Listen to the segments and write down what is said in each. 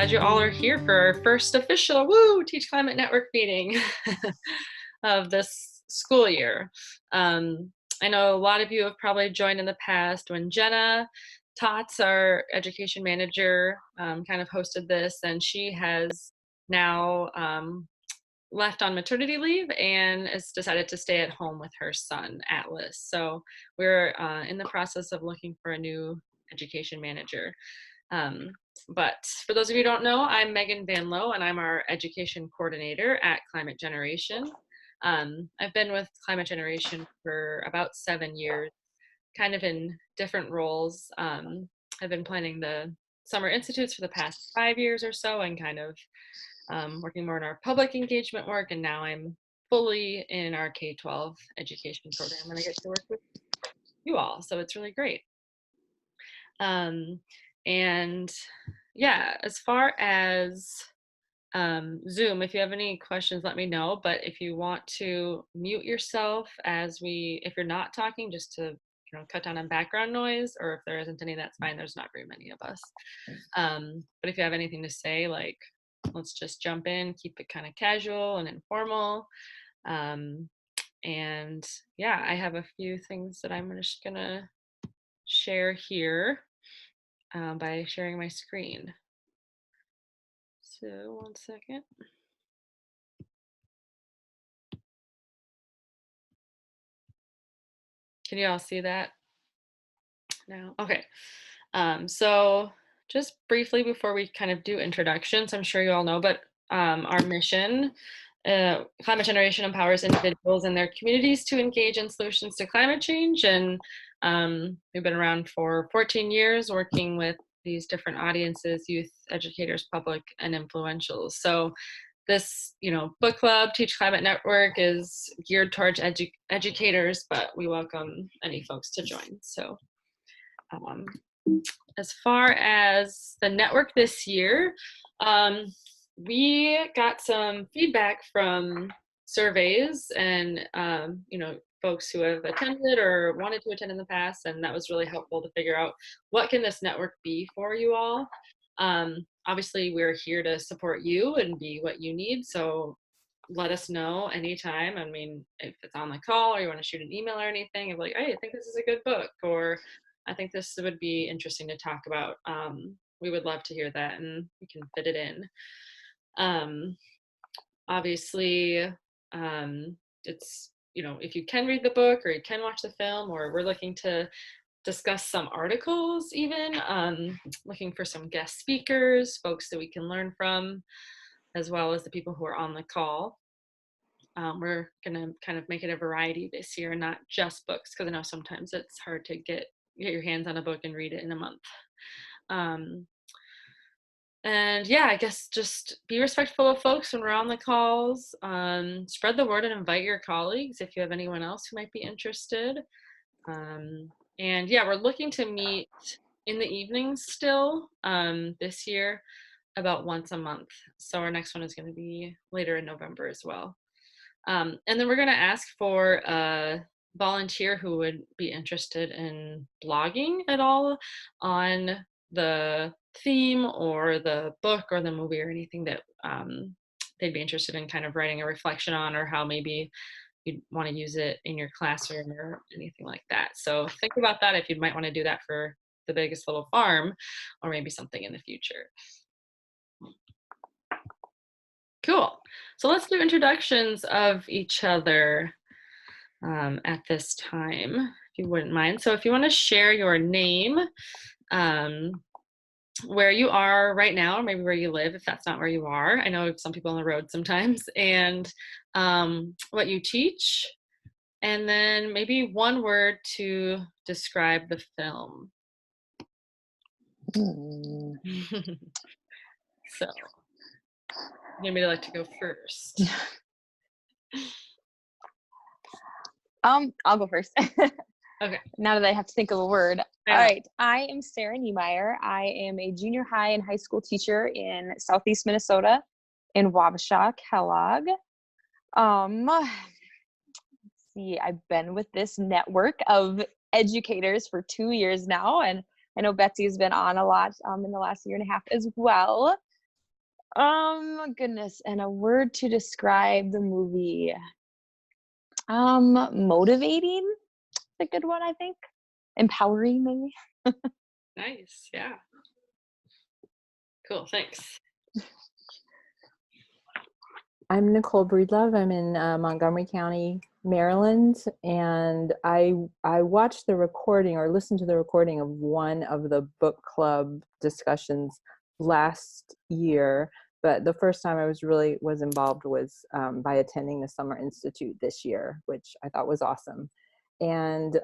glad you all are here for our first official TeachClimate Network meeting of this school year. I know a lot of you have probably joined in the past when Jenna Tots, our education manager, kind of hosted this, and she has now left on maternity leave and has decided to stay at home with her son, Atlas. So we're in the process of looking for a new education manager. But for those of you who don't know, I'm Megan Van Lowe, and I'm our education coordinator at Climate Generation. I've been with Climate Generation for about 7 years, kind of in different roles. I've been planning the summer institutes for the past 5 years or so, and kind of working more in our public engagement work, and now I'm fully in our K-12 education program, and I get to work with you all, so it's really great. And yeah, as far as Zoom, if you have any questions, let me know. But if you want to mute yourself if you're not talking, just to cut down on background noise, or if there isn't any, that's fine. There's not very many of us. But if you have anything to say, like, let's just jump in, keep it kind of casual and informal. And yeah, I have a few things that I'm just gonna share here by sharing my screen. So 1 second. Can you all see that now? Okay. So just briefly before we kind of do introductions, I'm sure you all know, but our mission, Climate Generation empowers individuals and their communities to engage in solutions to climate change. And we've been around for 14 years working with these different audiences, youth, educators, public, and influentials. So this, book club, TeachClimate Network, is geared towards educators, but we welcome any folks to join. So as far as the network this year, we got some feedback from surveys and, folks who have attended or wanted to attend in the past, and that was really helpful to figure out what can this network be for you all. Obviously, we're here to support you and be what you need, so let us know anytime. I mean, if it's on the call or you want to shoot an email or anything, of like, hey, I think this is a good book, or I think this would be interesting to talk about. We would love to hear that, and we can fit it in. Obviously, it's, if you can read the book or you can watch the film, or we're looking to discuss some articles even, looking for some guest speakers, folks that we can learn from, as well as the people who are on the call. We're gonna kind of make it a variety this year, not just books, because I know sometimes it's hard to get your hands on a book and read it in a month. And yeah, I guess just be respectful of folks when we're on the calls. Spread the word and invite your colleagues if you have anyone else who might be interested. And yeah, we're looking to meet in the evenings still this year, about once a month. So our next one is going to be later in November as well. And then we're going to ask for a volunteer who would be interested in blogging at all on the theme or the book or the movie or anything that they'd be interested in kind of writing a reflection on, or how maybe you'd want to use it in your classroom or anything like that. So think about that if you might want to do that for the Biggest Little Farm, or maybe something in the future. Cool. So let's do introductions of each other at this time, if you wouldn't mind. So if you want to share your name, where you are right now, or maybe where you live, if that's not where you are. I know some people on the road sometimes, and what you teach, and then maybe one word to describe the film. So, maybe I'd like to go first. I'll go first. Okay. Now that I have to think of a word. All right. I am Sarah Niemeyer. I am a junior high and high school teacher in Southeast Minnesota in Wabasha, Kellogg. Let's see, I've been with this network of educators for 2 years now, and I know Betsy has been on a lot in the last year and a half as well. Goodness, and a word to describe the movie. Motivating is a good one, I think. Empowering, maybe. Nice. Yeah. Cool. Thanks. I'm Nicole Breedlove. I'm in Montgomery County, Maryland, and I watched the recording or listened to the recording of one of the book club discussions last year. But the first time I was involved was by attending the Summer Institute this year, which I thought was awesome. And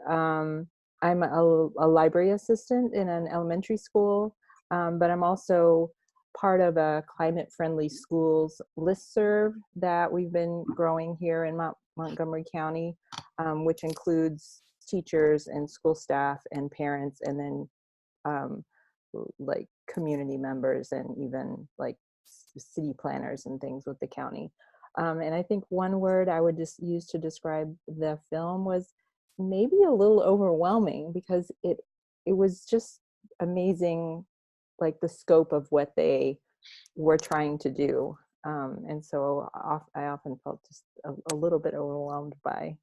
I'm a library assistant in an elementary school, but I'm also part of a climate friendly schools listserv that we've been growing here in Montgomery County, which includes teachers and school staff and parents, and then like community members and even like city planners and things with the county. And I think one word I would just use to describe the film was maybe a little overwhelming, because it was just amazing, like the scope of what they were trying to do. And so I often felt just a little bit overwhelmed by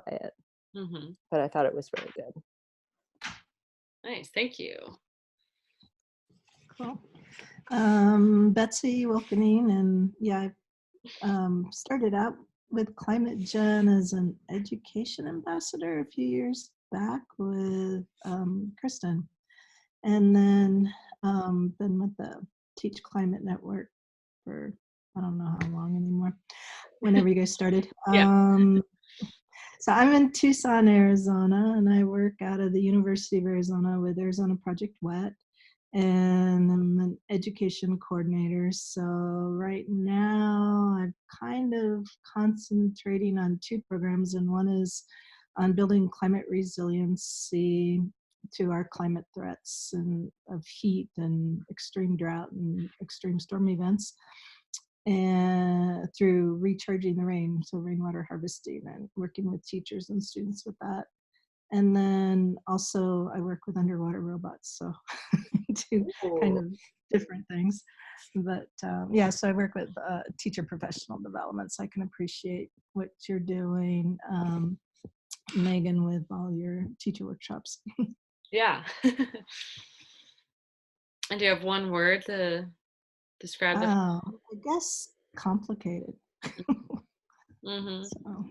it. Mm-hmm. But I thought it was really good. Nice. Thank you. Cool. Betsy Wilkening, and yeah, I started out with Climate Gen as an education ambassador a few years back with Kristen, and then been with the TeachClimate Network for I don't know how long anymore. Whenever you guys started. Yeah. So I'm in Tucson, Arizona, and I work out of the University of Arizona with Arizona Project WET, and I'm an education coordinator. So right now I'm kind of concentrating on two programs, and one is on building climate resiliency to our climate threats and of heat and extreme drought and extreme storm events, and through recharging the rain, so rainwater harvesting, and working with teachers and students with that. And then also I work with underwater robots, so two kind of different things. But yeah, so I work with teacher professional development, so I can appreciate what you're doing, Megan, with all your teacher workshops. Yeah. And do you have one word to describe the? I guess complicated. Mm-hmm. So.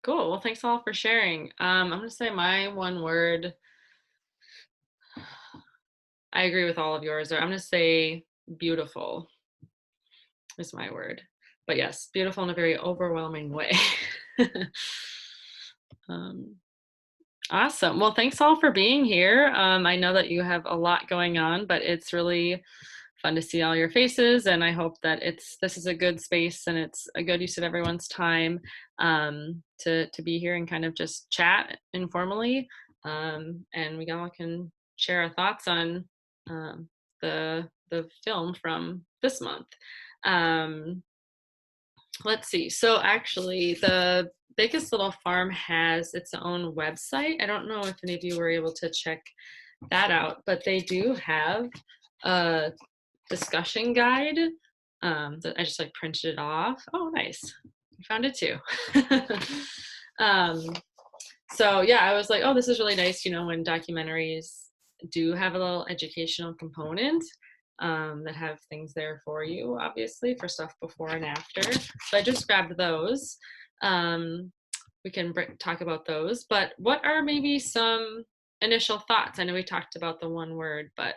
Cool. Well, thanks all for sharing. I'm going to say my one word. I agree with all of yours. I'm going to say beautiful is my word. But yes, beautiful in a very overwhelming way. Awesome. Well, thanks all for being here. I know that you have a lot going on, but it's really fun to see all your faces, and I hope that this is a good space and it's a good use of everyone's time to be here and kind of just chat informally, and we all can share our thoughts on the film from this month. Let's see. So actually, the Biggest Little Farm has its own website. I don't know if any of you were able to check that out, but they do have a discussion guide that I just like printed it off. Oh, nice. I found it too. So yeah, I was like, oh, this is really nice, when documentaries do have a little educational component, that have things there for you, obviously, for stuff before and after. So I just grabbed those. We can talk about those, but what are maybe some initial thoughts? I know we talked about the one word, but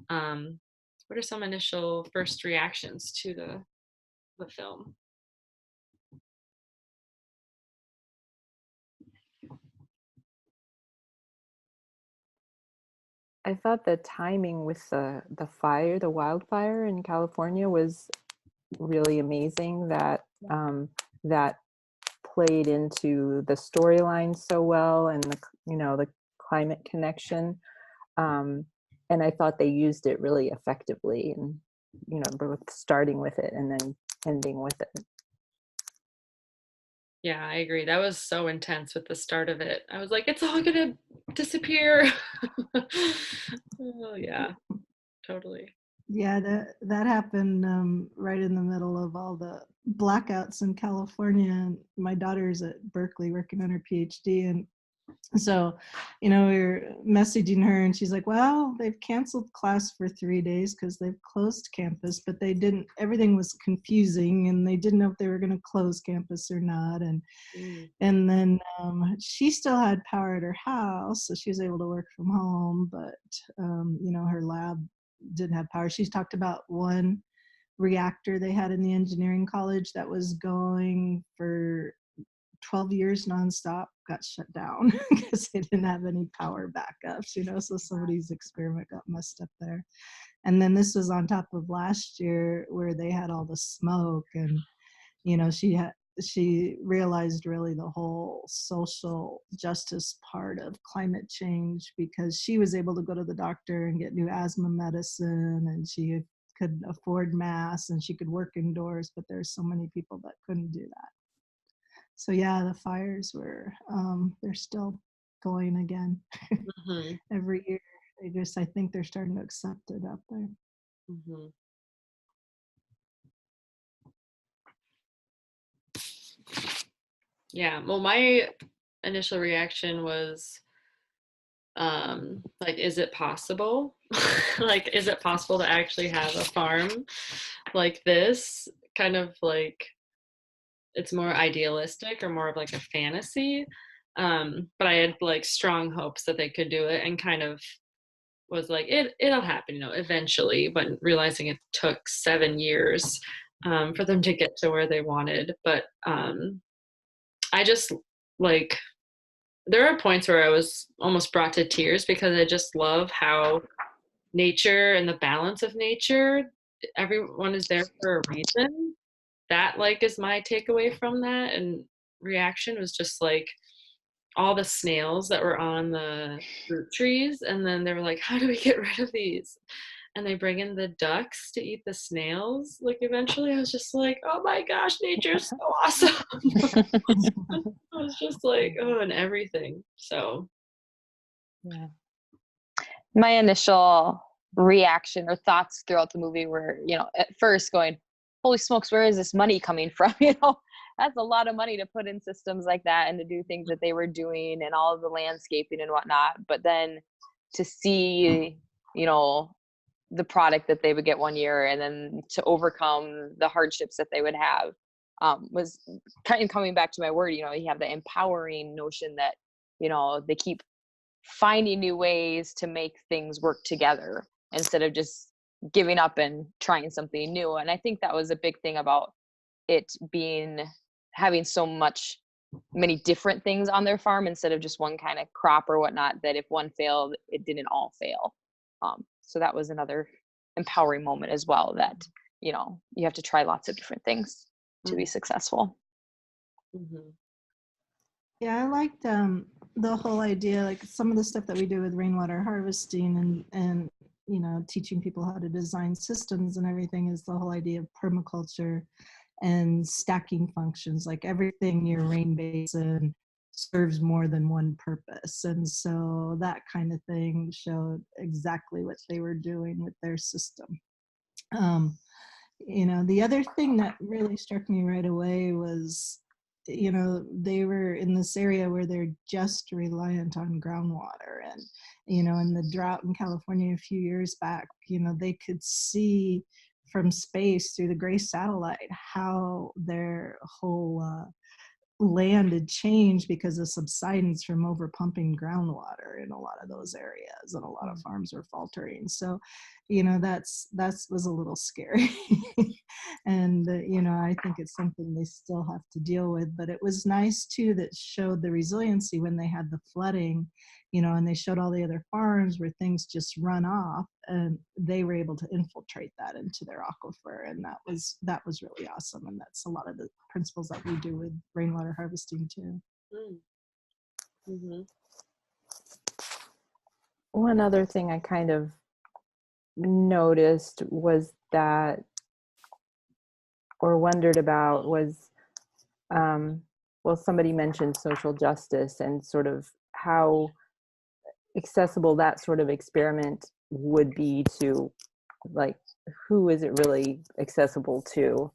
what are some initial first reactions to the film? I thought the timing with the wildfire in California was really amazing. That that played into the storyline so well, and the climate connection. And I thought they used it really effectively, and both starting with it and then ending with it. Yeah, I agree. That was so intense with the start of it. I was like, it's all gonna disappear. Oh yeah, totally. Yeah, that happened right in the middle of all the blackouts in California. And my daughter's at Berkeley working on her PhD, and so, we were messaging her and she's like, well, they've canceled class for 3 days because they've closed campus, but everything was confusing and they didn't know if they were going to close campus or not. And then she still had power at her house, so she was able to work from home, but, her lab didn't have power. She's talked about one reactor they had in the engineering college that was going for 12 years nonstop, got shut down because they didn't have any power backups, so somebody's experiment got messed up there. And then this was on top of last year where they had all the smoke, and she realized really the whole social justice part of climate change, because she was able to go to the doctor and get new asthma medicine, and she could afford masks and she could work indoors, but there's so many people that couldn't do that. So yeah, the fires they're still going again. Mm-hmm. Every year. I think they're starting to accept it out there. Mm-hmm. Yeah, well, my initial reaction was, like, is it possible? Like, is it possible to actually have a farm like this? Kind of like, it's more idealistic or more of like a fantasy. But I had like strong hopes that they could do it, and kind of was like, it'll happen, eventually, but realizing it took 7 years for them to get to where they wanted. But I just, like, there are points where I was almost brought to tears because I just love how nature and the balance of nature, everyone is there for a reason. That, like, is my takeaway from that. And reaction was just like all the snails that were on the fruit trees, and then they were like, how do we get rid of these? And they bring in the ducks to eat the snails. Like, eventually I was just like, oh my gosh, nature's so awesome. I was just like, oh, and everything. So Yeah. My initial reaction or thoughts throughout the movie were, at first going, holy smokes, where is this money coming from? That's a lot of money to put in systems like that and to do things that they were doing and all of the landscaping and whatnot. But then to see, the product that they would get one year, and then to overcome the hardships that they would have, was kind of coming back to my word. You have the empowering notion that, they keep finding new ways to make things work together instead of just giving up and trying something new. And I think that was a big thing about it having many different things on their farm instead of just one kind of crop or whatnot, that if one failed, it didn't all fail. So that was another empowering moment as well, that, you have to try lots of different things to be successful. mm-hmm. Yeah, I liked the whole idea, like some of the stuff that we do with rainwater harvesting and teaching people how to design systems and everything, is the whole idea of permaculture and stacking functions. Like everything near rain basin serves more than one purpose. And so that kind of thing showed exactly what they were doing with their system. The other thing that really struck me right away was, they were in this area where they're just reliant on groundwater. And, in the drought in California a few years back, they could see from space through the gray satellite how their whole land had changed because of subsidence from over pumping groundwater in a lot of those areas, and a lot of farms were faltering. So, that was a little scary. And I think it's something they still have to deal with. But it was nice too that showed the resiliency when they had the flooding, and they showed all the other farms where things just run off, and they were able to infiltrate that into their aquifer. And that was really awesome. And that's a lot of the principles that we do with rainwater harvesting too. Mm-hmm. One other thing I kind of noticed was that, or wondered about, was, somebody mentioned social justice and sort of how accessible that sort of experiment would be to like who is it really accessible to?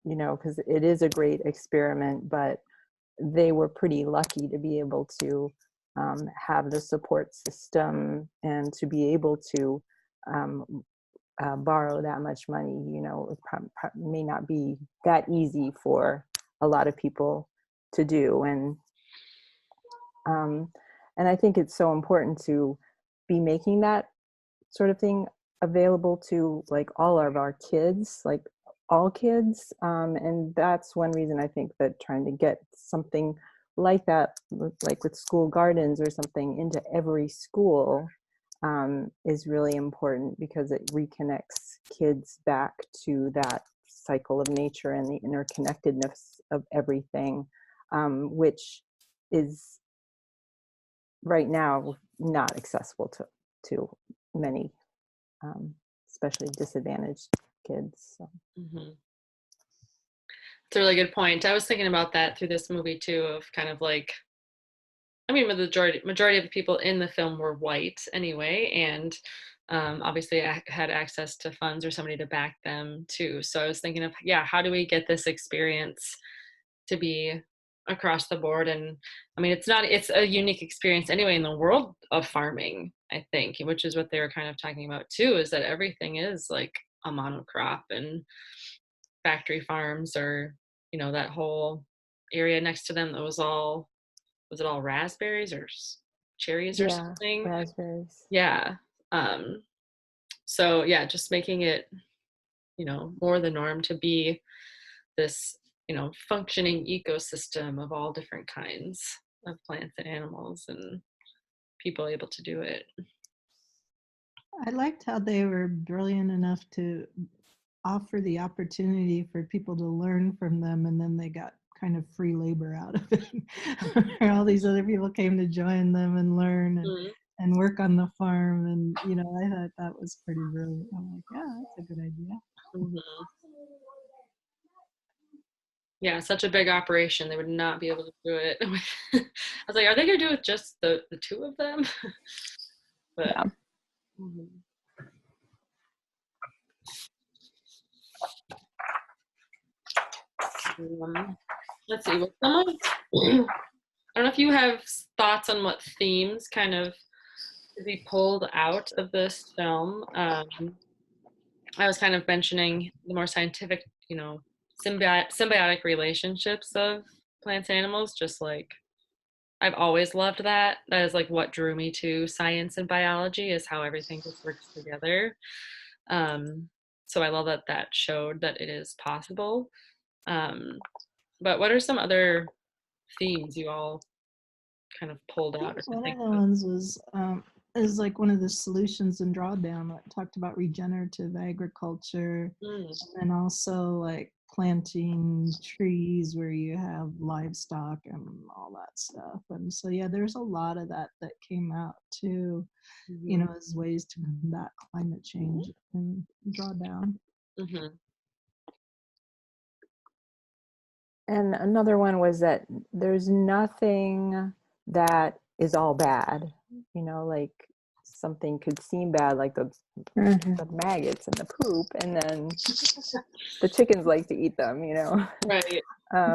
You know, because it is a great experiment, but they were pretty lucky to be able to have the support system and to be able to borrow that much money. You know, it may not be that easy for a lot of people to do. And I think it's so important to be making that sort of thing available to like all of our kids, like all kids. And that's one reason I think that trying to get something like that, like with school gardens or something, into every school is really important, because it reconnects kids back to that cycle of nature and the interconnectedness of everything, which is right now not accessible to many, especially disadvantaged kids. So. Mm-hmm. It's a really good point. I was thinking about that through this movie too, of kind of like, I mean, the majority of the people in the film were white anyway, and obviously I had access to funds or somebody to back them too. So I was thinking of, yeah, how do we get this experience to be across the board? And I mean, it's a unique experience anyway in the world of farming, I think, which is what they were kind of talking about too, is that everything is like a monocrop, and factory farms, or, you know, that whole area next to them that was it all raspberries or cherries or Yeah, something? raspberries. Yeah. So yeah, just making it, you know, more the norm to be this, you know, functioning ecosystem of all different kinds of plants and animals, and people able to do it. I liked how they were brilliant enough to offer the opportunity for people to learn from them, and then they got kind of free labor out of it. All these other people came to join them and learn Mm-hmm. and work on the farm, and you know, I thought that was pretty brilliant. I'm like, yeah, that's a good idea. Mm-hmm. Yeah, such a big operation. They would not be able to do it. I was like, are they gonna do it just the two of them? But Yeah. mhm. Let's see. Well, I don't know if you have thoughts on what themes kind of to be pulled out of this film. I was kind of mentioning the more scientific, you know, symbiotic relationships of plants and animals. Just like I've always loved that. That is like what drew me to science and biology, is how everything just works together. So I love that that showed that it is possible. But what are some other themes you all kind of pulled I think out or could one think of the of? ones was is like one of the solutions in Drawdown that talked about regenerative agriculture, Mm, and also like planting trees where you have livestock and all that stuff. And so yeah, there's a lot of that that came out too, you mm-hmm, know, as ways to combat climate change and Drawdown. mm-hmm, And another one was that there's nothing that is all bad. You know, like something could seem bad, like the maggots and the poop, and then the chickens like to eat them, you know. right.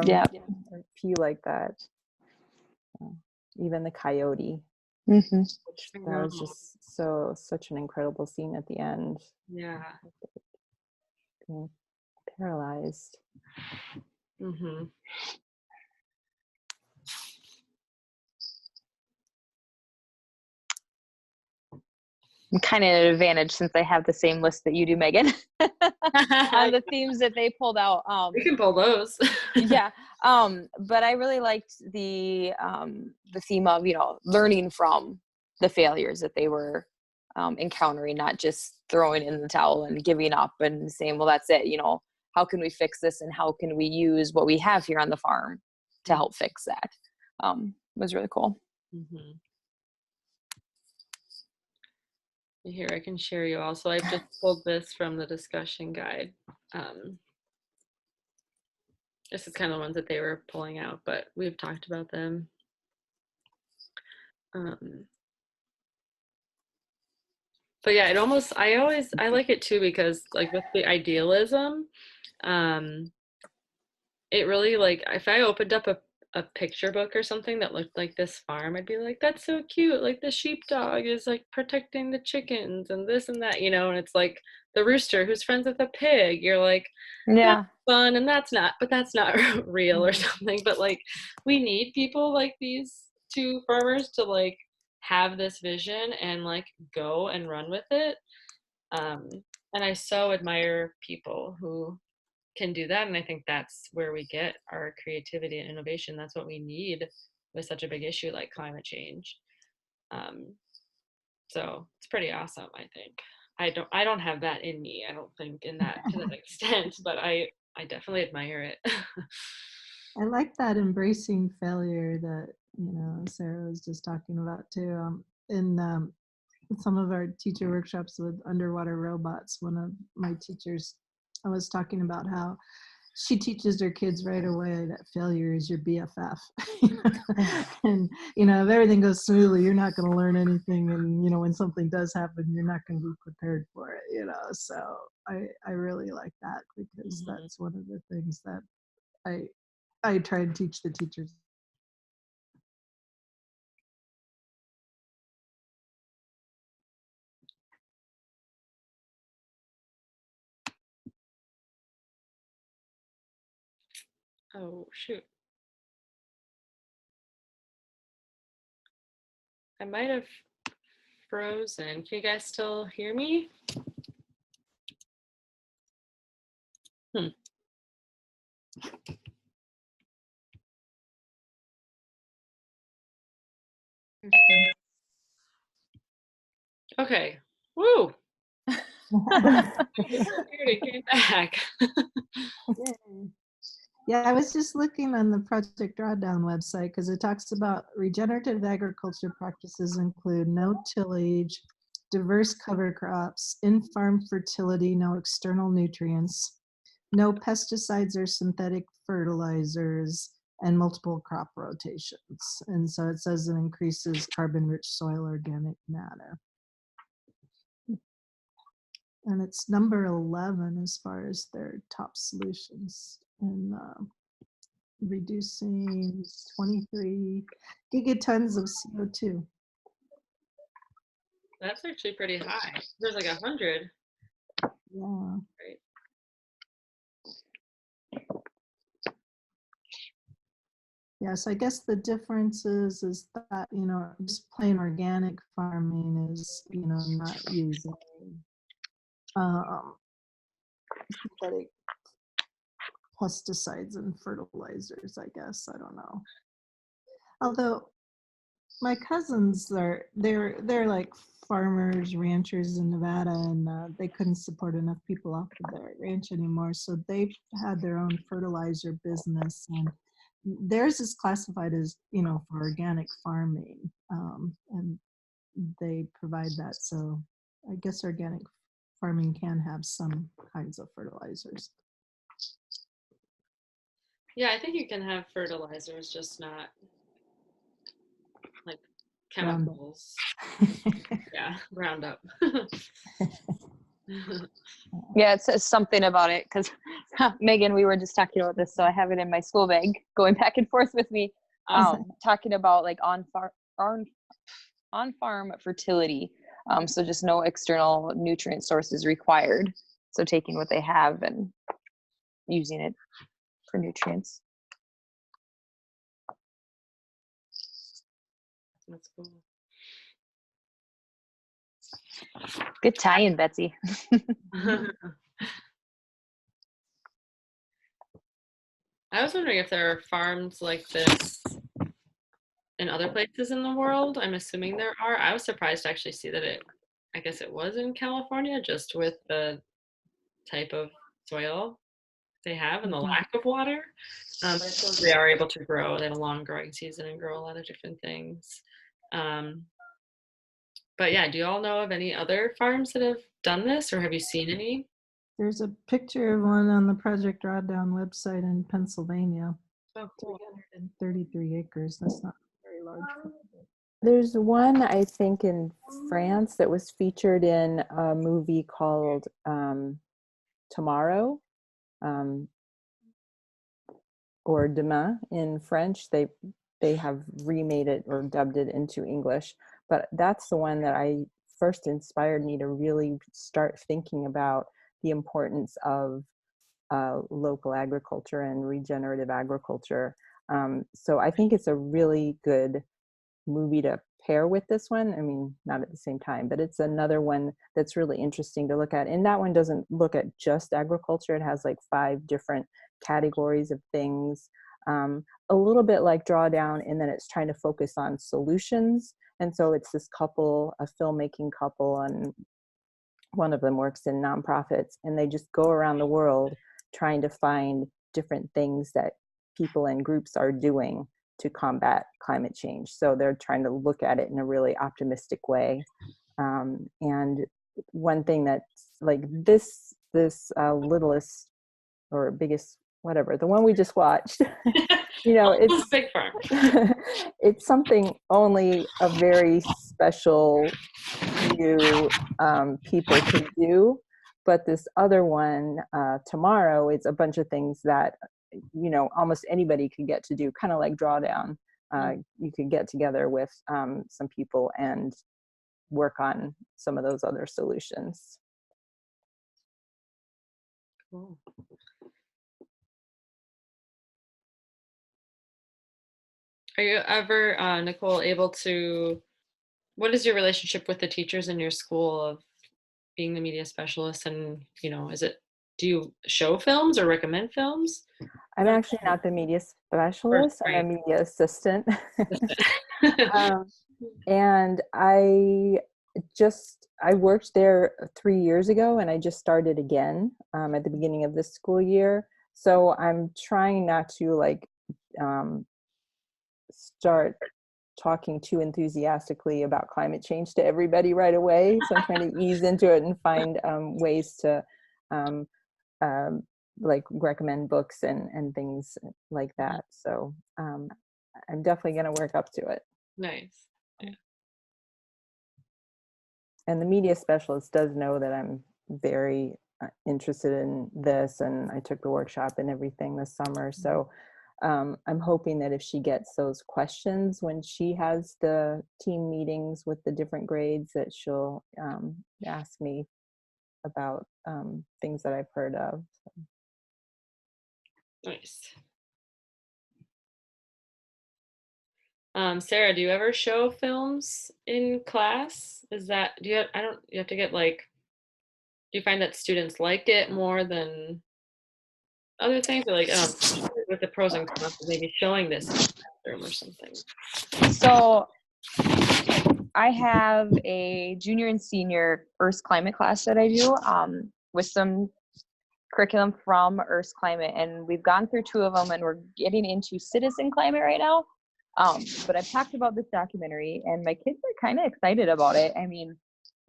Yeah. A few like that. Even the coyote, Mm-hmm. which I that know. was just such an incredible scene at the end, Yeah. being paralyzed. Mm-hmm. I'm kind of at an advantage since I have the same list that you do, Megan, on the themes that they pulled out. We can pull those. Yeah. But I really liked the theme of, you know, learning from the failures that they were encountering, not just throwing in the towel and giving up and saying, well, that's it. You know, how can we fix this, and how can we use what we have here on the farm to help fix that? Was really cool. Mm-hmm. Here, I can share you also. I've just pulled this from the discussion guide. This is kind of the ones that they were pulling out, but we've talked about them. But yeah, I like it too because like with the idealism, um, it really like if I opened up a picture book or something that looked like this farm, I'd be like, that's so cute. Like the sheepdog is like protecting the chickens and this and that, and it's like the rooster who's friends with a pig. You're like, that's Yeah. fun and but that's not real or Mhm. something. But like we need people like these two farmers to like have this vision and like go and run with it. Um, and I so admire people who can do that. And I think that's where we get our creativity and innovation. That's what we need with such a big issue like climate change. Um, so it's pretty awesome, I think. I don't have that in me, I don't think in that to that extent, but I definitely admire it. I like that embracing failure that, Sarah was just talking about too. In some of our teacher workshops with underwater robots, one of my teachers, I was talking about how she teaches her kids right away that failure is your BFF. And, if everything goes smoothly, you're not going to learn anything. And, when something does happen, you're not going to be prepared for it, So I really like that because that's one of the things that I try to teach the teachers. Oh shoot, I might have frozen. Can you guys still hear me? Hmm. Okay. Woo. It came back. Yeah, I was just looking on the Project Drawdown website because it talks about regenerative agriculture practices include no tillage, diverse cover crops, in-farm fertility, no external nutrients, no pesticides or synthetic fertilizers, and multiple crop rotations. And so it says it increases carbon-rich soil organic matter. And it's number 11 as far as their top solutions. And reducing 23 gigatons of CO2. That's actually pretty high. There's like 100. Yeah. Right. Yes, I guess the difference is that, just plain organic farming is, not using synthetic pesticides and fertilizers, I guess. I don't know. Although my cousins they're like farmers, ranchers in Nevada, and they couldn't support enough people off of their ranch anymore, so they've had their own fertilizer business, and theirs is classified as for organic farming, and they provide that. So I guess organic farming can have some kinds of fertilizers. Yeah, I think you can have fertilizers, just not like Roundup. chemicals. Yeah, Roundup. Yeah, it says something about it because Megan, we were just talking about this, so I have it in my school bag, going back and forth with me, talking about like on farm fertility. So just no external nutrient sources required. So taking what they have and using it for nutrients. That's cool. Good tie-in, Betsy. I was wondering if there are farms like this in other places in the world. I'm assuming there are. I was surprised to actually see that I guess it was in California, just with the type of soil they have and the lack of water. I suppose they are able to grow. They have a long growing season and grow a lot of different things. But yeah, do you all know of any other farms that have done this, or have you seen any? There's a picture of one on the Project Drawdown website in Pennsylvania. Oh, cool. 333 acres. That's not very large. There's one, I think, in France that was featured in a movie called Tomorrow, um, or Demain in French. They have remade it or dubbed it into English, but that's the one that I first inspired me to really start thinking about the importance of local agriculture and regenerative agriculture. So I think it's a really good movie to pair with this one. I mean, not at the same time, but it's another one that's really interesting to look at. And that one doesn't look at just agriculture. It has like 5 different categories of things, a little bit like Drawdown, and then it's trying to focus on solutions. And so it's this couple, a filmmaking couple, and one of them works in nonprofits, and they just go around the world trying to find different things that people and groups are doing to combat climate change. So they're trying to look at it in a really optimistic way. And one thing that's like this littlest or biggest, whatever, the one we just watched, you know, it's big farm. it's something only a very special few people can do. But this other one, Tomorrow, is a bunch of things that, you know, almost anybody could get to do, kind of like Drawdown. You could get together with some people and work on some of those other solutions. Cool. Are you ever, Nicole, able to, what is your relationship with the teachers in your school of being the media specialist? And, you know, do you show films or recommend films? I'm actually not the media specialist. I'm a media assistant. And I worked there 3 years ago, and I just started again at the beginning of this school year. So I'm trying not to like start talking too enthusiastically about climate change to everybody right away. So I'm trying to ease into it and find ways to um, like recommend books and things like that. So I'm definitely going to work up to it. Nice. Yeah. And the media specialist does know that I'm very interested in this, and I took the workshop and everything this summer. So I'm hoping that if she gets those questions when she has the team meetings with the different grades, that she'll ask me about things that I've heard of. So. Nice. Sarah, do you ever show films in class? You have to get like, do you find that students like it more than other things? Or like, with the pros and cons of maybe showing this in the classroom or something? So I have a junior and senior Earth Climate class that I do with some curriculum from Earth Climate, and we've gone through 2 of them, and we're getting into citizen climate right now. But I've talked about this documentary, and my kids are kind of excited about it. I mean,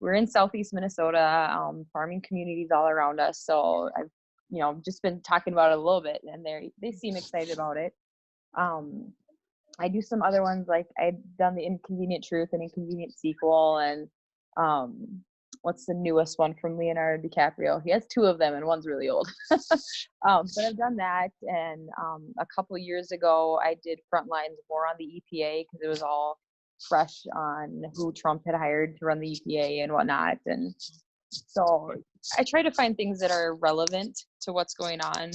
we're in Southeast Minnesota, farming communities all around us. So I've, you know, just been talking about it a little bit, and they seem excited about it. I do some other ones, like I've done the Inconvenient Truth and Inconvenient Sequel, and what's the newest one from Leonardo DiCaprio? He has 2 of them, and one's really old. But I've done that, and a couple years ago, I did Frontlines War on the EPA, because it was all fresh on who Trump had hired to run the EPA and whatnot. And so I try to find things that are relevant to what's going on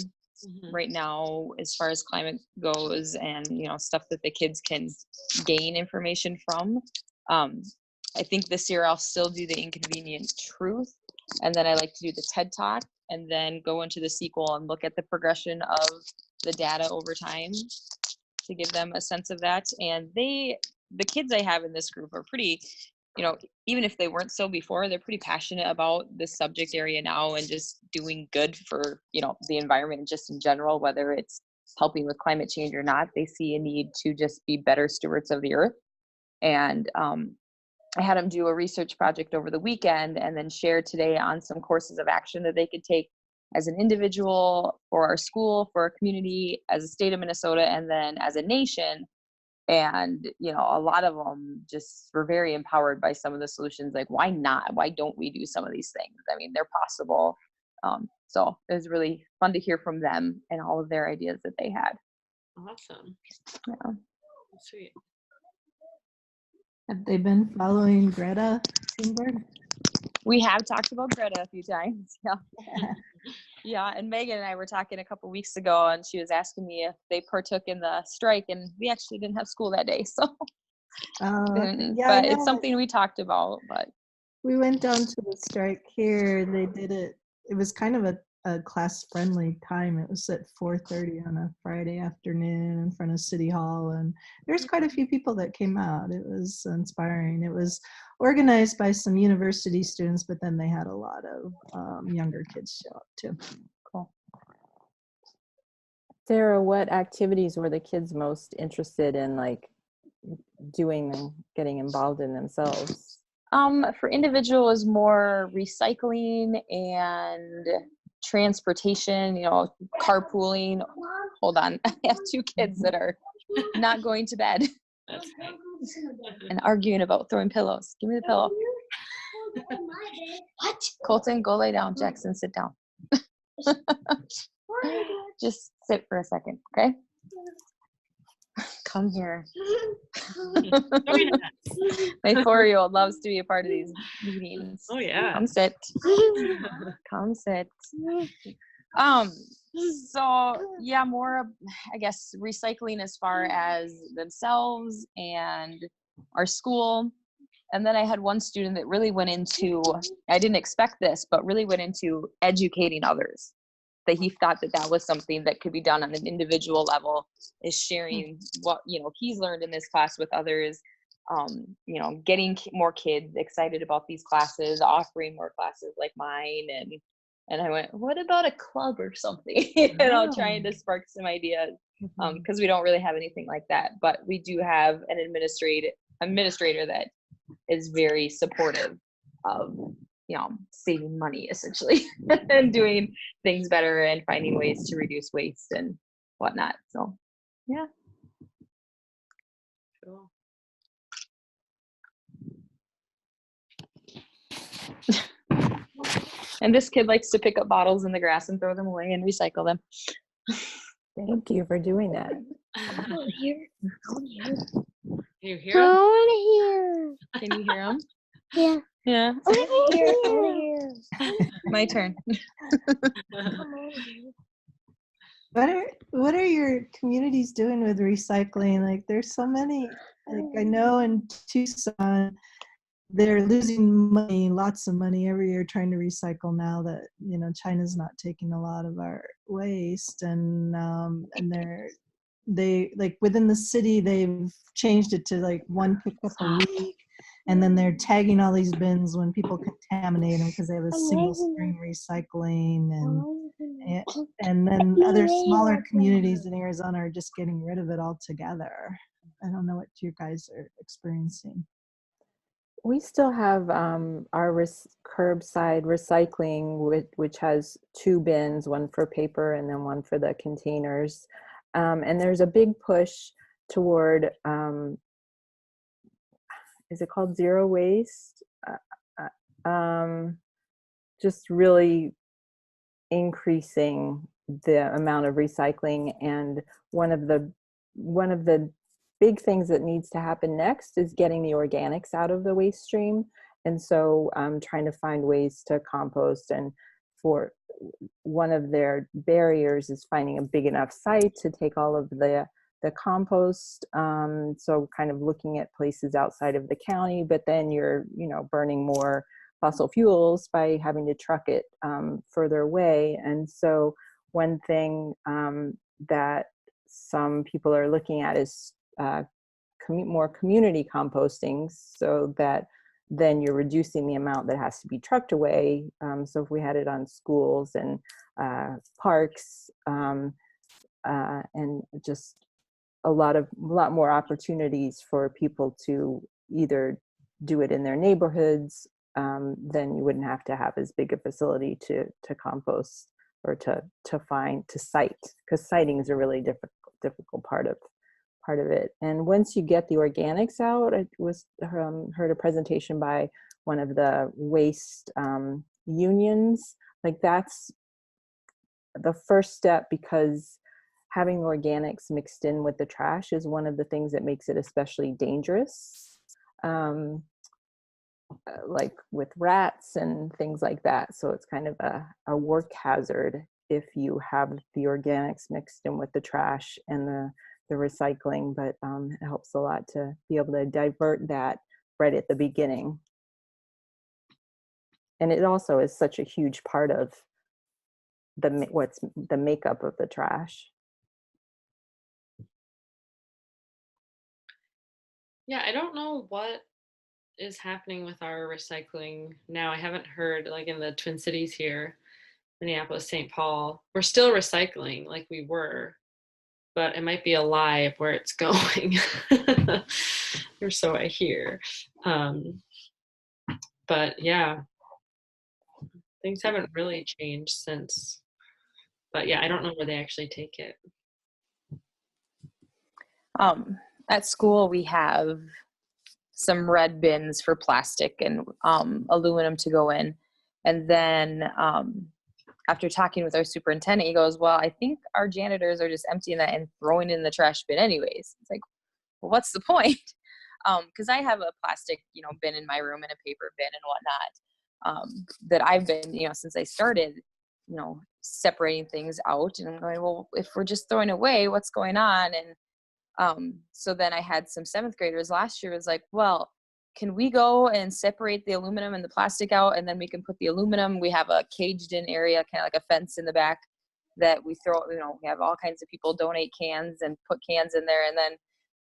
right now as far as climate goes, and, you know, stuff that the kids can gain information from. I think this year I'll still do the Inconvenient Truth, and then I like to do the TED Talk, and then go into the sequel and look at the progression of the data over time to give them a sense of that. And the kids I have in this group are pretty, you know, even if they weren't so before, they're pretty passionate about this subject area now, and just doing good for, you know, the environment just in general, whether it's helping with climate change or not. They see a need to just be better stewards of the earth. And I had them do a research project over the weekend, and then share today on some courses of action that they could take as an individual, for our school, for our community, as a state of Minnesota, and then as a nation, And, you know, a lot of them just were very empowered by some of the solutions. Like, why not? Why don't we do some of these things? I mean, they're possible. So it was really fun to hear from them and all of their ideas that they had. Awesome. Yeah. Sweet. Have they been following Greta Thunberg? We have talked about Greta a few times. Yeah. Yeah. And Megan and I were talking a couple weeks ago, and she was asking me if they partook in the strike, and we actually didn't have school that day. So, Okay. Yeah, I but it's know. something we talked about. But We went down to the strike here. They did it. It was kind of a class-friendly time. It was at 4:30 on a Friday afternoon in front of City Hall, and there's quite a few people that came out. It was inspiring. It was organized by some university students, but then they had a lot of younger kids show up too. cool. Sarah, what activities were the kids most interested in, like doing and getting involved in themselves? For individuals, more recycling and transportation, you know, carpooling. Hold on. I have two kids that are not going to bed That's fine. and arguing about throwing pillows. Give me the pillow. What? Colton, go lay down. Jackson, sit down. Just sit for a second, okay? Come here. My 4-year-old loves to be a part of these meetings. Oh yeah. Come sit. Come sit. So yeah, more of, I guess, recycling as far as themselves and our school. And then I had one student that really went into, I didn't expect this, but really went into educating others. That he thought that that was something that could be done on an individual level, is sharing what, you know, he's learned in this class with others, you know, getting more kids excited about these classes, offering more classes like mine. And I went, what about a club or something? You know, trying to spark some ideas, because we don't really have anything like that. But we do have an administrator that is very supportive of, you know, saving money essentially and doing things better and finding ways to reduce waste and whatnot. So yeah. Cool. And this kid likes to pick up bottles in the grass and throw them away and recycle them. Thank you for doing that. Come on here. You hear him? Here. Can you hear him? Yeah. Yeah. Here. My turn. What are your communities doing with recycling? Like, there's so many. Like, I know in Tucson, they're losing money, lots of money every year trying to recycle now that, you know, China's not taking a lot of our waste, and they like within the city they've changed it to like one pickup a week, and then they're tagging all these bins when people contaminate them because they have a single stream recycling, and then other smaller communities in Arizona are just getting rid of it altogether. I don't know what you guys are experiencing. We still have our curbside recycling, which has 2 bins, one for paper and then one for the containers. And there's a big push toward, is it called zero waste? Just really increasing the amount of recycling. And one of the big things that needs to happen next is getting the organics out of the waste stream. And so trying to find ways to compost, and for one of their barriers is finding a big enough site to take all of the compost. So kind of looking at places outside of the county, but then you're, you know, burning more fossil fuels by having to truck it further away. And so one thing that some people are looking at is more community composting, so that then you're reducing the amount that has to be trucked away. So if we had it on schools and parks, and just a lot more opportunities for people to either do it in their neighborhoods, then you wouldn't have to have as big a facility to compost or to site, because siting is a really difficult part part of it. And once you get the organics out, I was heard a presentation by one of the waste unions. Like that's the first step, because having organics mixed in with the trash is one of the things that makes it especially dangerous, like with rats and things like that. So it's kind of a work hazard if you have the organics mixed in with the trash and the recycling, but it helps a lot to be able to divert that right at the beginning. And it also is such a huge part of what's the makeup of the trash. Yeah, I don't know what is happening with our recycling now. I haven't heard, like in the Twin Cities here, Minneapolis, St. Paul, we're still recycling like we were, but it might be a lie of where it's going. Or so I hear. But yeah, things haven't really changed since. But yeah, I don't know where they actually take it. At school, we have some red bins for plastic and aluminum to go in. And then after talking with our superintendent, he goes, well, I think our janitors are just emptying that and throwing it in the trash bin anyways. It's like, well, what's the point? Because I have a plastic, bin in my room and a paper bin and whatnot, that I've been, since I started, separating things out. And I'm going, well, if we're just throwing away, what's going on? And so then I had some 7th graders last year was like, well, can we go and separate the aluminum and the plastic out, and then we can put the aluminum, we have a caged in area, kind of like a fence in the back that we throw, we have all kinds of people donate cans and put cans in there. And then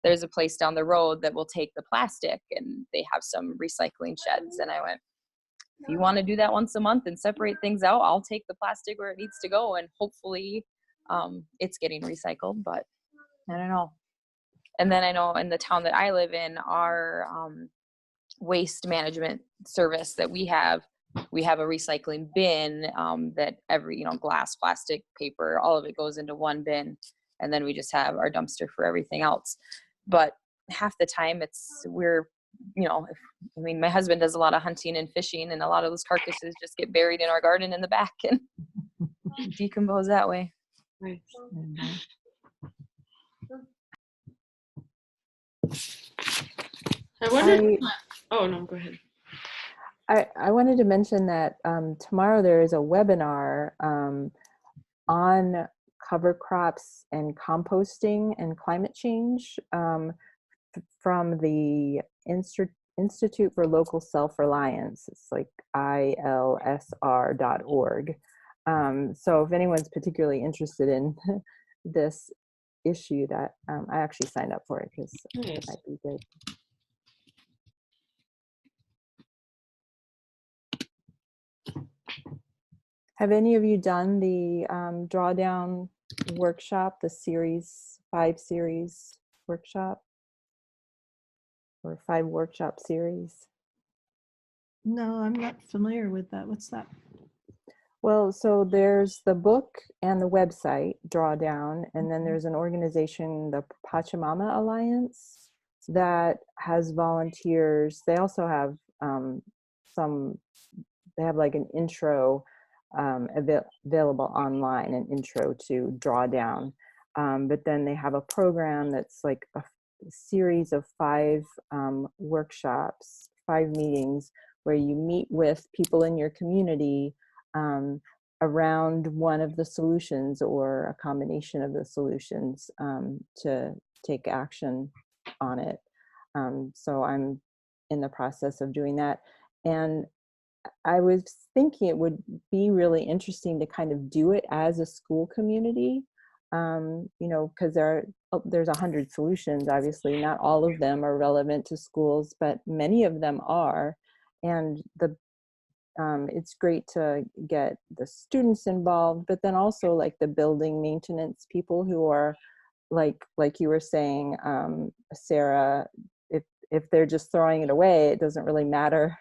there's a place down the road that will take the plastic, and they have some recycling sheds. And I went, if you want to do that once a month and separate things out, I'll take the plastic where it needs to go. And hopefully it's getting recycled, but I don't know. And then I know in the town that I live in, our waste management service that we have a recycling bin that every, glass, plastic, paper, all of it goes into one bin. And then we just have our dumpster for everything else. But half the time my husband does a lot of hunting and fishing, and a lot of those carcasses just get buried in our garden in the back and decompose that way. Right. Mm-hmm. I wonder. Oh no, go ahead. I wanted to mention that tomorrow there is a webinar on cover crops and composting and climate change from the Institute for Local Self-Reliance. It's like ilsr.org. So if anyone's particularly interested in this issue, that I actually signed up for it because it might be good. Have any of you done the drawdown workshop, the 5 series workshop, or 5 workshop series? No, I'm not familiar with that. What's that? Well, so there's the book and the website, Drawdown, and then there's an organization, the Pachamama Alliance, that has volunteers. They also have they have like an intro available online, an intro to Drawdown. But then they have a program that's like a series of 5 workshops, 5 meetings, where you meet with people in your community around one of the solutions or a combination of the solutions to take action on it. So I'm in the process of doing that. And I was thinking it would be really interesting to kind of do it as a school community, because there's 100 solutions. Obviously, not all of them are relevant to schools, but many of them are. And it's great to get the students involved, but then also like the building maintenance people who are like you were saying, Sarah, if they're just throwing it away, it doesn't really matter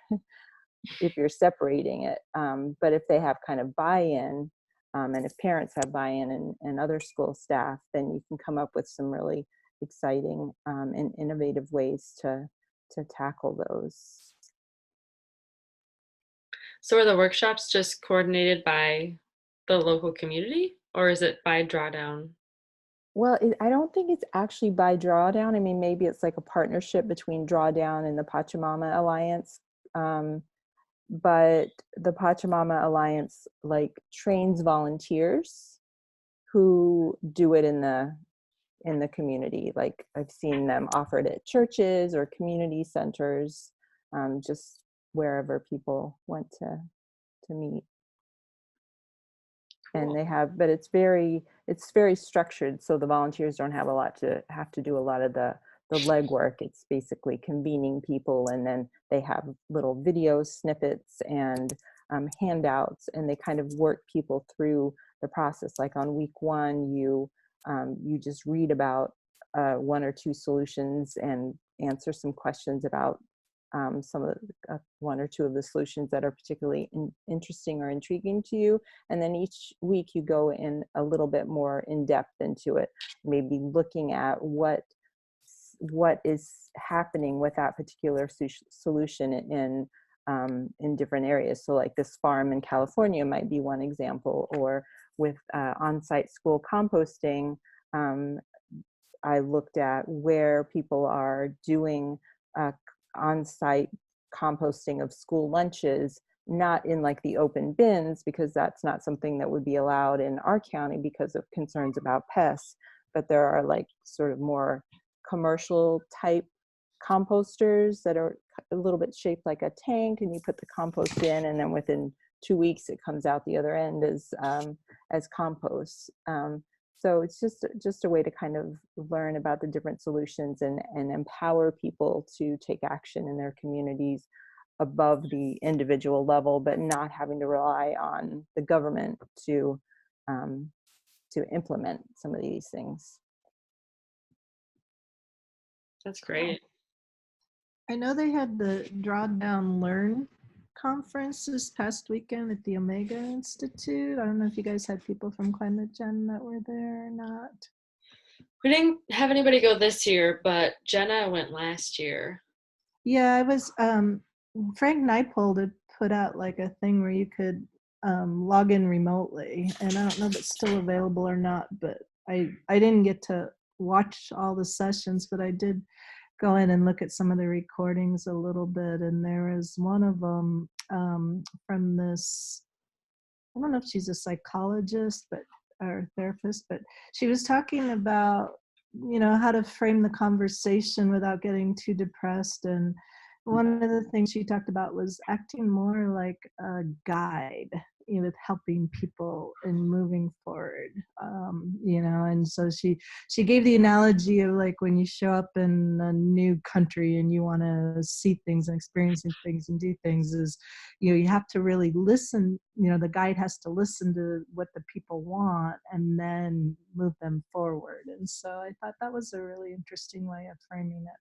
if you're separating it. But if they have kind of buy-in, and if parents have buy-in and other school staff, then you can come up with some really exciting and innovative ways to tackle those. So are the workshops just coordinated by the local community, or is it by drawdown? Well, I don't think it's actually by Drawdown. I mean, maybe it's like a partnership between Drawdown and the Pachamama Alliance. But the Pachamama Alliance like trains volunteers who do it in the community. Like I've seen them offered at churches or community centers, just wherever people want to meet. Cool. And they have, but it's very structured, so the volunteers don't have to do a lot of the legwork. It's basically convening people, and then they have little video snippets and handouts, and they kind of work people through the process. Like on week 1, you just read about 1 or 2 solutions and answer some questions about some of the, 1 or 2 of the solutions that are particularly interesting or intriguing to you. And then each week you go in a little bit more in depth into it, maybe looking at what is happening with that particular solution in different areas. So like this farm in California might be one example, or with on-site school composting, I looked at where people are doing on-site composting of school lunches, not in like the open bins, because that's not something that would be allowed in our county because of concerns about pests, but there are like sort of more commercial type composters that are a little bit shaped like a tank, and you put the compost in, and then within 2 weeks it comes out the other end as compost. So it's just a way to kind of learn about the different solutions and empower people to take action in their communities above the individual level, but not having to rely on the government to implement some of these things. That's great. I know they had the Drawdown Learn conference this past weekend at the Omega Institute. I don't know if you guys had people from Climate Gen that were there or not. We didn't have anybody go this year, but Jenna went last year. Yeah, I was, Frank Neipold had put out like a thing where you could log in remotely, and I don't know if it's still available or not, but I didn't get to watch all the sessions, but I did go in and look at some of the recordings a little bit, and there was one of them from this, I don't know if she's a psychologist or therapist, but she was talking about, how to frame the conversation without getting too depressed. And one of the things she talked about was acting more like a guide, with helping people in moving forward, and so she gave the analogy of like when you show up in a new country and you want to see things and experiencing things and do things, is you have to really listen. The guide has to listen to what the people want and then move them forward. And so I thought that was a really interesting way of framing it.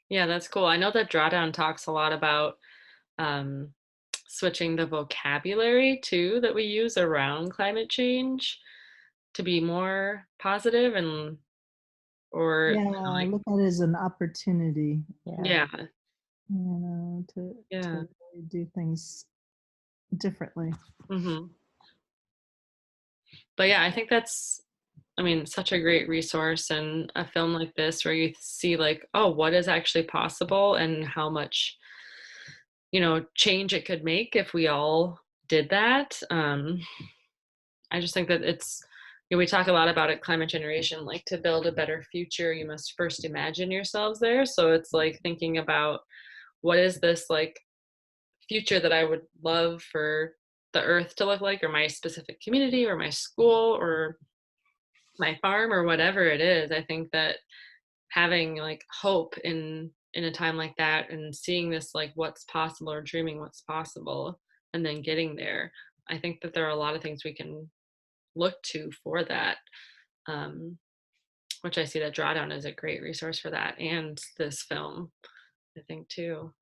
Yeah, that's cool. I know that Drawdown talks a lot about switching the vocabulary too that we use around climate change to be more positive or Yeah, look at it as an opportunity. yeah. To Yeah. really do things differently. Mm-hmm. But yeah, I think that's, such a great resource, and a film like this where you see like, oh, what is actually possible and how much, change it could make if we all did that. I just think that it's, we talk a lot about it, climate generation, like to build a better future, you must first imagine yourselves there. So it's like thinking about what is this like future that I would love for the earth to look like, or my specific community, or my school, or my farm, or whatever it is. I think that having like hope in a time like that, and seeing this like what's possible, or dreaming what's possible, and then getting there, I think that there are a lot of things we can look to for that, which I see that Drawdown is a great resource for that, and this film, I think too.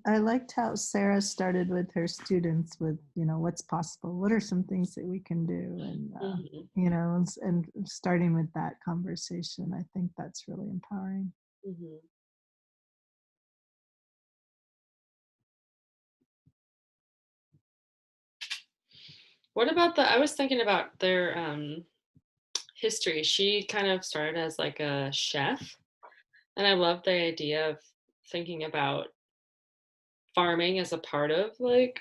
I liked how Sarah started with her students with, what's possible. What are some things that we can do? And, and starting with that conversation, I think that's really empowering. Mhm. What about I was thinking about their history. She kind of started as like a chef, and I love the idea of thinking about farming as a part of like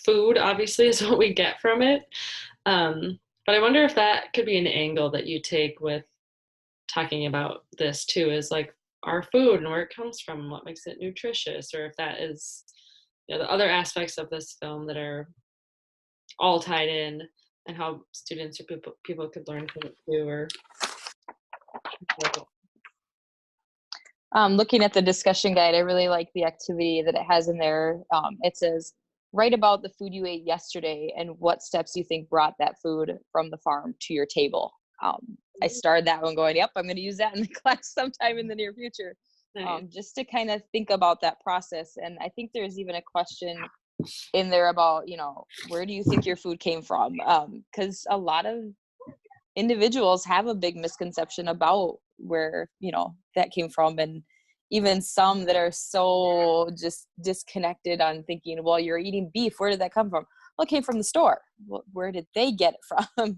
food, obviously, is what we get from it. But I wonder if that could be an angle that you take with talking about this too, is like our food and where it comes from and what makes it nutritious, or if that is, the other aspects of this film that are all tied in, and how students or people could learn from it too, or Looking at the discussion guide, I really like the activity that it has in there. It says, write about the food you ate yesterday and what steps you think brought that food from the farm to your table. I started that one going, yep, I'm going to use that in the class sometime in the near future. nice. Just to kind of think about that process. And I think there's even a question in there about, where do you think your food came from? Because a lot of individuals have a big misconception about where that came from, and even some that are so just disconnected on thinking, well, you're eating beef, where did that come from? Well, it came from the store. Well, where did they get it from?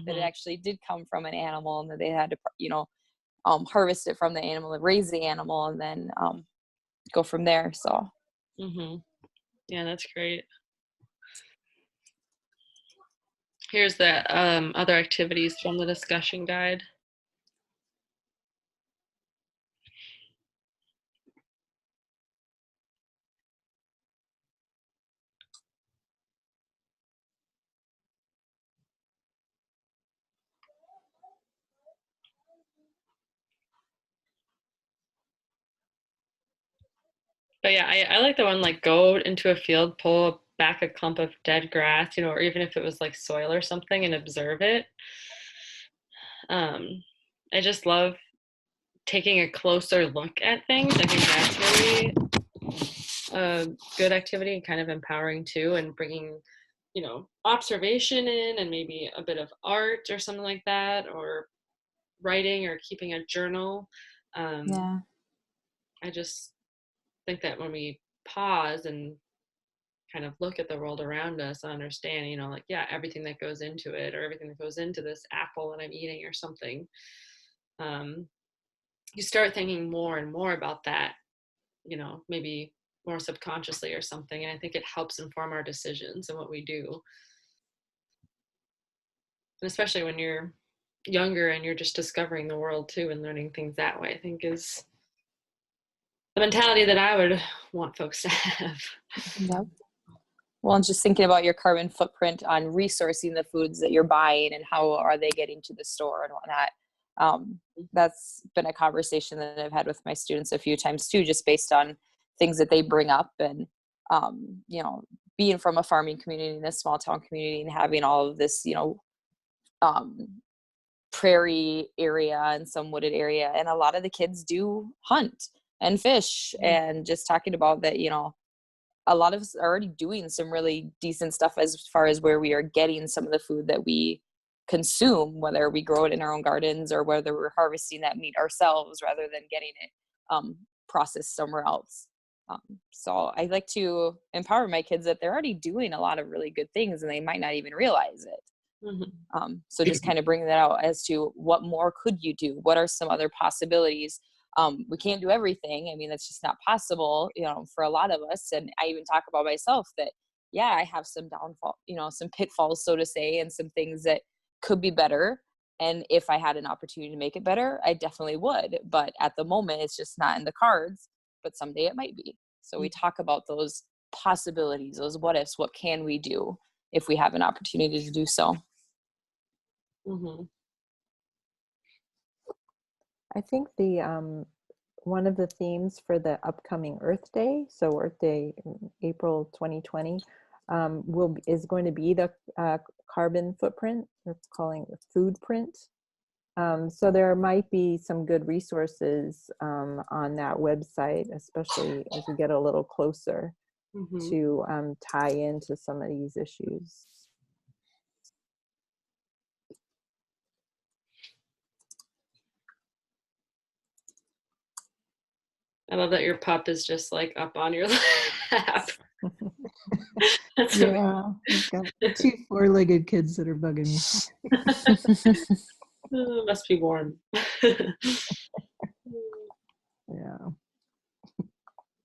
That it actually did come from an animal, and that they had to harvest it from the animal and raise the animal, and then go from there. So Yeah, that's great. Here's the other activities from the discussion guide. But yeah, I like the one like go into a field, pull back a clump of dead grass, or even if it was like soil or something, and observe it. I just love taking a closer look at things. I think that's really a good activity and kind of empowering too, and bringing, observation in, and maybe a bit of art or something like that, or writing or keeping a journal. yeah. I just think that when we pause and kind of look at the world around us and understand, like, yeah, everything that goes into it, or everything that goes into this apple that I'm eating or something, you start thinking more and more about that, maybe more subconsciously or something. And I think it helps inform our decisions and what we do. And especially when you're younger and you're just discovering the world too and learning things that way, I think is the mentality that I would want folks to have. Yep. Well, and just thinking about your carbon footprint on resourcing the foods that you're buying and how are they getting to the store and whatnot. That's been a conversation that I've had with my students a few times too, just based on things that they bring up. And, being from a farming community in a small town community and having all of this, prairie area and some wooded area. And a lot of the kids do hunt and fish, and just talking about that, a lot of us are already doing some really decent stuff as far as where we are getting some of the food that we consume, whether we grow it in our own gardens or whether we're harvesting that meat ourselves rather than getting it processed somewhere else. So I like to empower my kids that they're already doing a lot of really good things and they might not even realize it. So just kind of bringing that out as to what more could you do? What are some other possibilities? We can't do everything. I mean, that's just not possible, for a lot of us. And I even talk about myself that, yeah, I have some downfall, some pitfalls, so to say, and some things that could be better. And if I had an opportunity to make it better, I definitely would. But at the moment, it's just not in the cards, but someday it might be. So we talk about those possibilities, those what ifs, what can we do if we have an opportunity to do so. I think the one of the themes for the upcoming Earth Day, so Earth Day April 2020, is going to be the carbon footprint. We're calling it food print. So there might be some good resources on that website, especially as we get a little closer to tie into some of these issues. I love that your pup is just like up on your lap. Yeah, I've got 2 4-legged kids that are bugging me. Oh, must be warm. Yeah.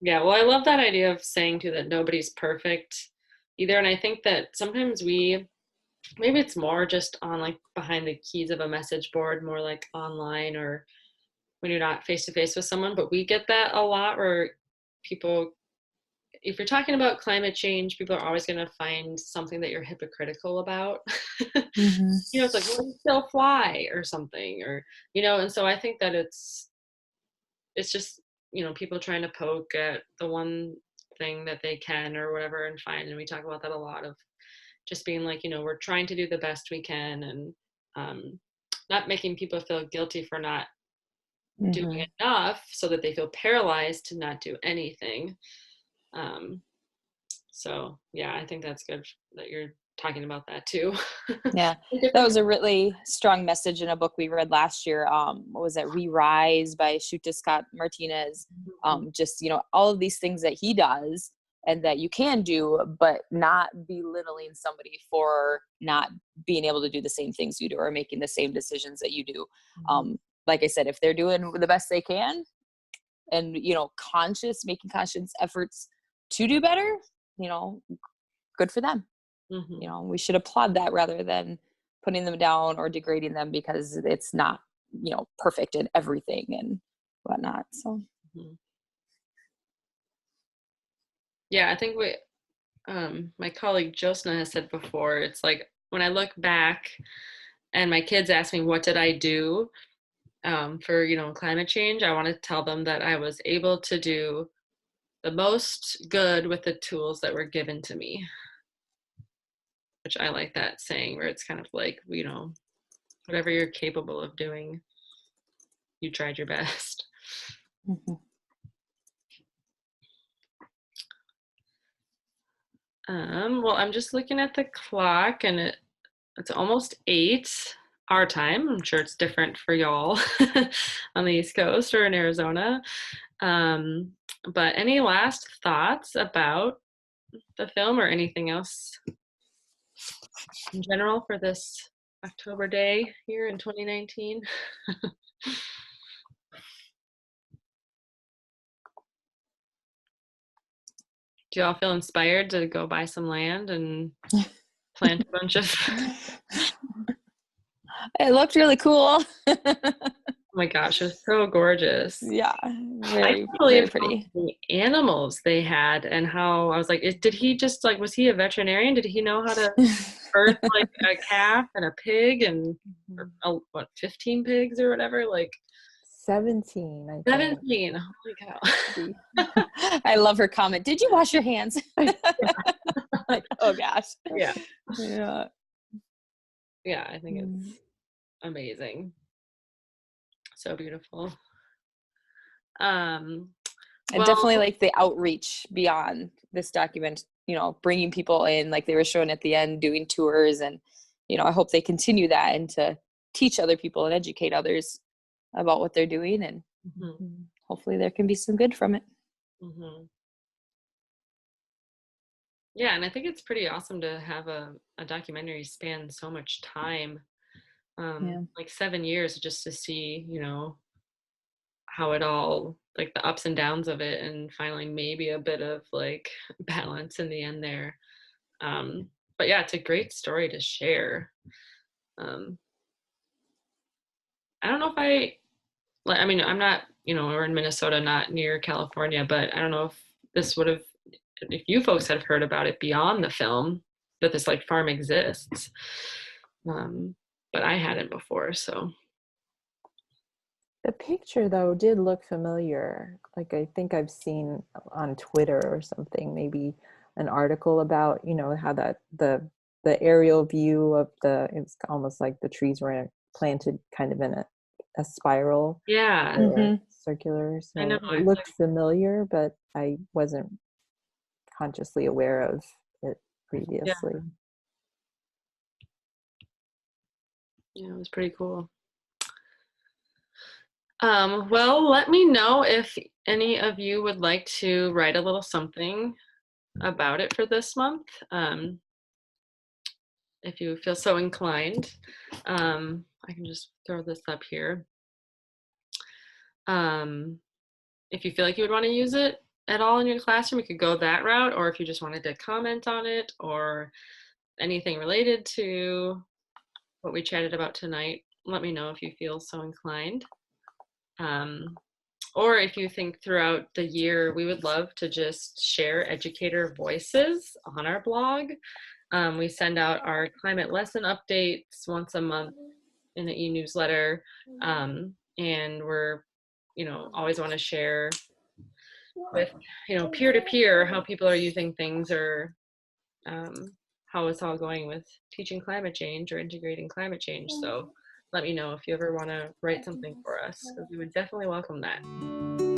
Yeah, well, I love that idea of saying too that nobody's perfect either. And I think that sometimes maybe it's more just on like behind the keys of a message board, more like online or when you're not face to face with someone. But we get that a lot where people, if you're talking about climate change, people are always going to find something that you're hypocritical about. You know, it's like, well, you still fly or something, or, you know, and so I think that it's just, you know, people trying to poke at the one thing that they can or whatever and find, and we talk about that a lot of just being like, you know, we're trying to do the best we can, and not making people feel guilty for not doing enough so that they feel paralyzed to not do anything. So yeah, I think that's good that you're talking about that too. Yeah, that was a really strong message in a book we read last year. What was that? We Rise by Shuta Scott Martinez. Just, you know, all of these things that he does and that you can do, but not belittling somebody for not being able to do the same things you do or making the same decisions that you do. Like I said, if they're doing the best they can and, you know, making conscious efforts to do better, you know, good for them. You know, we should applaud that rather than putting them down or degrading them because it's not, you know, perfect in everything and whatnot. So yeah, I think my colleague Josna has said before, it's like when I look back and my kids ask me what did I do for, you know, climate change, I want to tell them that I was able to do the most good with the tools that were given to me, which I like that saying, where it's kind of like, you know, whatever you're capable of doing, you tried your best. Well, I'm just looking at the clock and it's almost 8 our time. I'm sure it's different for y'all on the East Coast or in Arizona. But any last thoughts about the film or anything else in general for this October day here in 2019? Do y'all feel inspired to go buy some land and plant a bunch of... It looked really cool. Oh my gosh, it was so gorgeous. Yeah, I can't believe how many animals they had and how I was like, did he just like, was he a veterinarian? Did he know how to birth like a calf and a pig and what, 15 pigs or whatever? Like 17, I think. 17. Holy cow. I love her comment. Did you wash your hands? Like, oh gosh. Yeah. Yeah. Yeah, I think it's amazing. So beautiful. And definitely like the outreach beyond this document, you know, bringing people in, like they were showing at the end, doing tours. And, you know, I hope they continue that and to teach other people and educate others about what they're doing. And hopefully there can be some good from it. Yeah, and I think it's pretty awesome to have a documentary span so much time. Like 7 years just to see, you know, how it all, like the ups and downs of it, and finally maybe a bit of like balance in the end there. But yeah, it's a great story to share. I don't know if I mean, I'm not, you know, we're in Minnesota, not near California, but I don't know if you folks have heard about it beyond the film, that this like farm exists. But I hadn't before, so. The picture though did look familiar. Like I think I've seen on Twitter or something, maybe an article about, you know, how that the aerial view of it's almost like the trees were planted kind of in a spiral, Yeah, or circular. I know. So it looked familiar, but I wasn't consciously aware of it previously. Yeah, it was pretty cool. Well, let me know if any of you would like to write a little something about it for this month. If you feel so inclined, I can just throw this up here. If you feel like you would want to use it at all in your classroom, you could go that route, or if you just wanted to comment on it or anything related to what we chatted about tonight, let me know if you feel so inclined. Or if you think throughout the year, we would love to just share educator voices on our blog. We send out our climate lesson updates once a month in an e-newsletter, and we're, always want to share with, peer-to-peer how people are using things, or how it's all going with teaching climate change or integrating climate change. So let me know if you ever want to write something for us, because we would definitely welcome that.